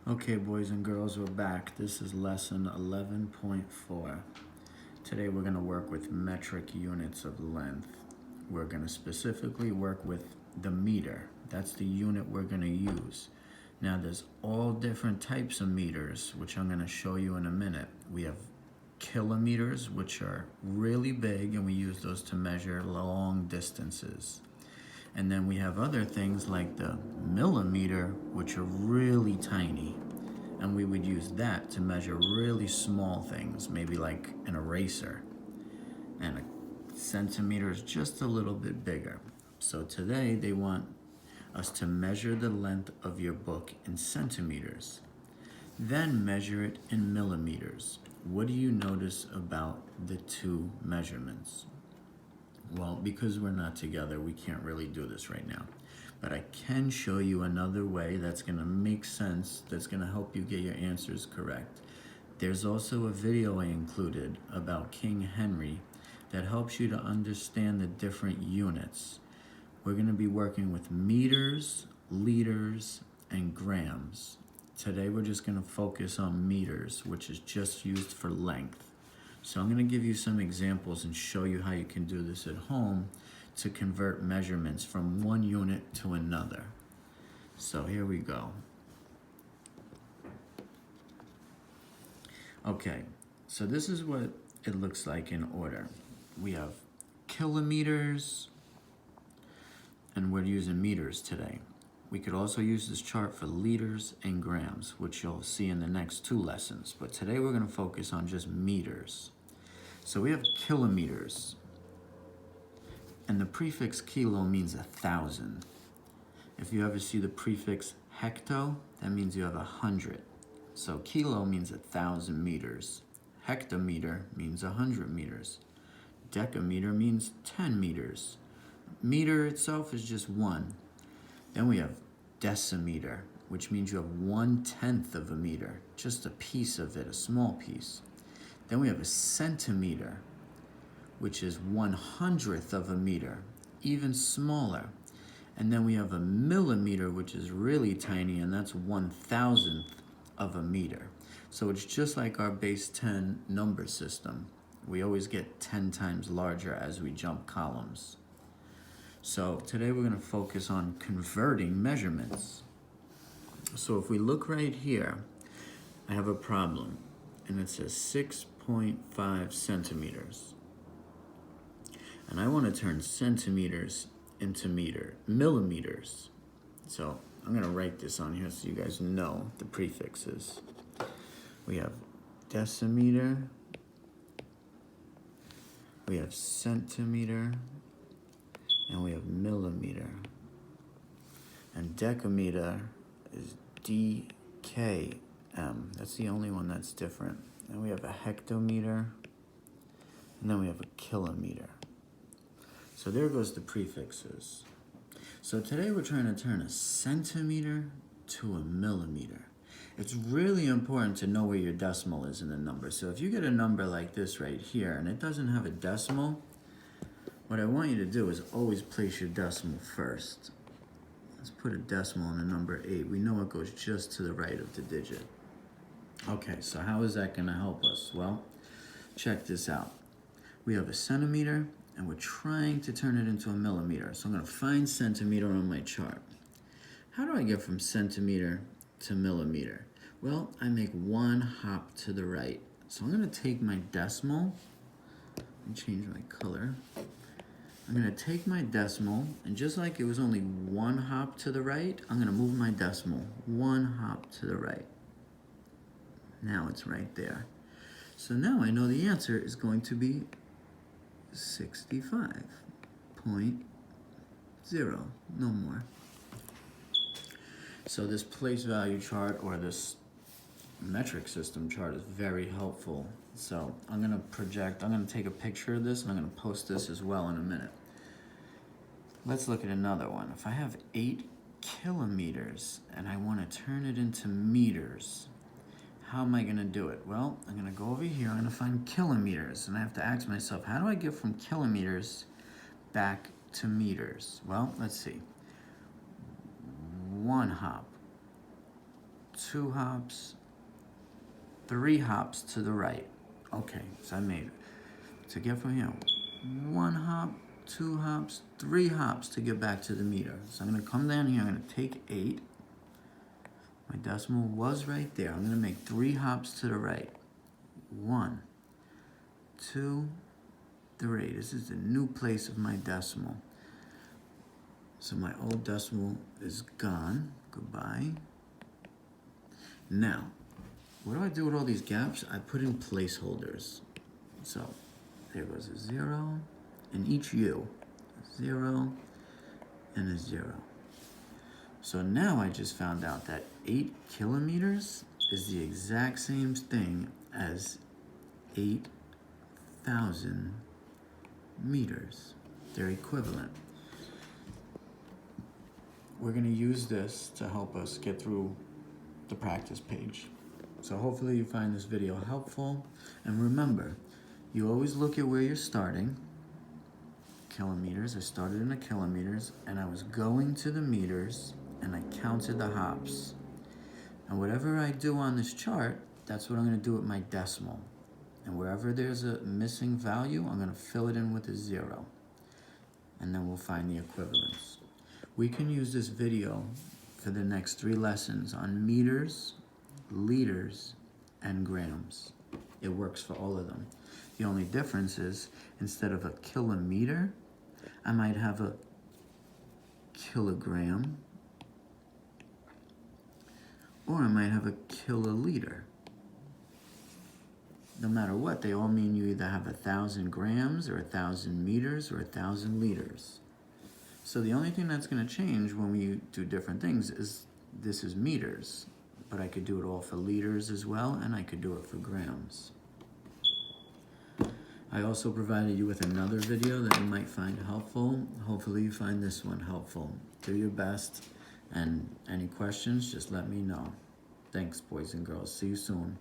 Okay, boys and girls, we're back. This is lesson 11.4. Today we're going to work with metric units of length. We're going to specifically work with the meter. That's the unit we're going to use. Now there's all different types of meters, which I'm going to show you in a minute. We have kilometers, which are really big, and we use those to measure long distances. And then we have other things like the millimeter, which are really tiny. And we would use that to measure really small things, maybe like an eraser. And a centimeter is just a little bit bigger. So today they want us to measure the length of your book in centimeters. Then measure it in millimeters. What do you notice about the two measurements? Well, because we're not together, we can't really do this right now. But I can show you another way that's going to make sense, that's going to help you get your answers correct. There's also a video I included about King Henry that helps you to understand the different units. We're going to be working with meters, liters, and grams. Today we're just going to focus on meters, which is just used for length. So I'm going to give you some examples and show you how you can do this at home to convert measurements from one unit to another. So here we go. Okay, so this is what it looks like in order. We have kilometers, and we're using meters today. We could also use this chart for liters and grams, which you'll see in the next two lessons. But today we're going to focus on just meters. So we have kilometers. And the prefix kilo means 1,000. If you ever see the prefix hecto, that means you have 100. So kilo means 1,000 meters. Hectometer means 100 meters. Decameter means 10 meters. Meter itself is just one. Then we have decimeter, which means you have 1/10 of a meter, just a piece of it, a small piece. Then we have a centimeter, which is 1/100th of a meter, even smaller. And then we have a millimeter, which is really tiny, and that's 1,000th of a meter. So it's just like our base 10 number system. We always get 10 times larger as we jump columns. So today we're going to focus on converting measurements. So if we look right here, I have a problem, and it says 6.5 centimeters. And I want to turn centimeters into millimeters. So I'm going to write this on here so you guys know the prefixes. We have decimeter, we have centimeter, and we have millimeter. And decameter is DKM. That's the only one that's different. And we have a hectometer, and then we have a kilometer. So there goes the prefixes. So today we're trying to turn a centimeter to a millimeter. It's really important to know where your decimal is in the number. So if you get a number like this right here and it doesn't have a decimal, what I want you to do is always place your decimal first. Let's put a decimal in the number 8. We know it goes just to the right of the digit. Okay, so how is that going to help us? Well, check this out. We have a centimeter, and we're trying to turn it into a millimeter. So I'm going to find centimeter on my chart. How do I get from centimeter to millimeter? Well, I make one hop to the right. So I'm going to take my decimal and change my color. I'm going to take my decimal, and just like it was only one hop to the right, I'm going to move my decimal one hop to the right. Now it's right there. So now I know the answer is going to be 65.0, no more. So this place value chart or this metric system chart is very helpful. So I'm going to take a picture of this, and I'm going to post this as well in a minute. Let's look at another one. If I have 8 kilometers and I want to turn it into meters, how am I going to do it? Well, I'm going to go over here, I'm going to find kilometers, and I have to ask myself, how do I get from kilometers back to meters? Well, let's see. One hop, 2 hops, 3 hops to the right. Okay, so I made it. To get from here, 1 hop, 2 hops, 3 hops to get back to the meter. So I'm gonna come down here, I'm gonna take 8. My decimal was right there. I'm gonna make 3 hops to the right. 1, 2, 3. This is the new place of my decimal. So my old decimal is gone. Goodbye. Now, what do I do with all these gaps? I put in placeholders. So there goes a 0 in each U. A 0 and a 0. So now I just found out that 8 kilometers is the exact same thing as 8,000 meters. They're equivalent. We're gonna use this to help us get through the practice page. So hopefully you find this video helpful. And remember, you always look at where you're starting. Kilometers, I started in the kilometers, and I was going to the meters, and I counted the hops. And whatever I do on this chart, that's what I'm gonna do with my decimal. And wherever there's a missing value, I'm gonna fill it in with a 0. And then we'll find the equivalence. We can use this video for the next 3 lessons on meters, liters, and grams. It works for all of them. The only difference is, instead of a kilometer, I might have a kilogram, or I might have a kiloliter. No matter what, they all mean you either have 1,000 grams, or 1,000 meters, or 1,000 liters. So the only thing that's gonna change when we do different things is this is meters, but I could do it all for liters as well, and I could do it for grams. I also provided you with another video that you might find helpful. Hopefully you find this one helpful. Do your best, and any questions, just let me know. Thanks, boys and girls. See you soon.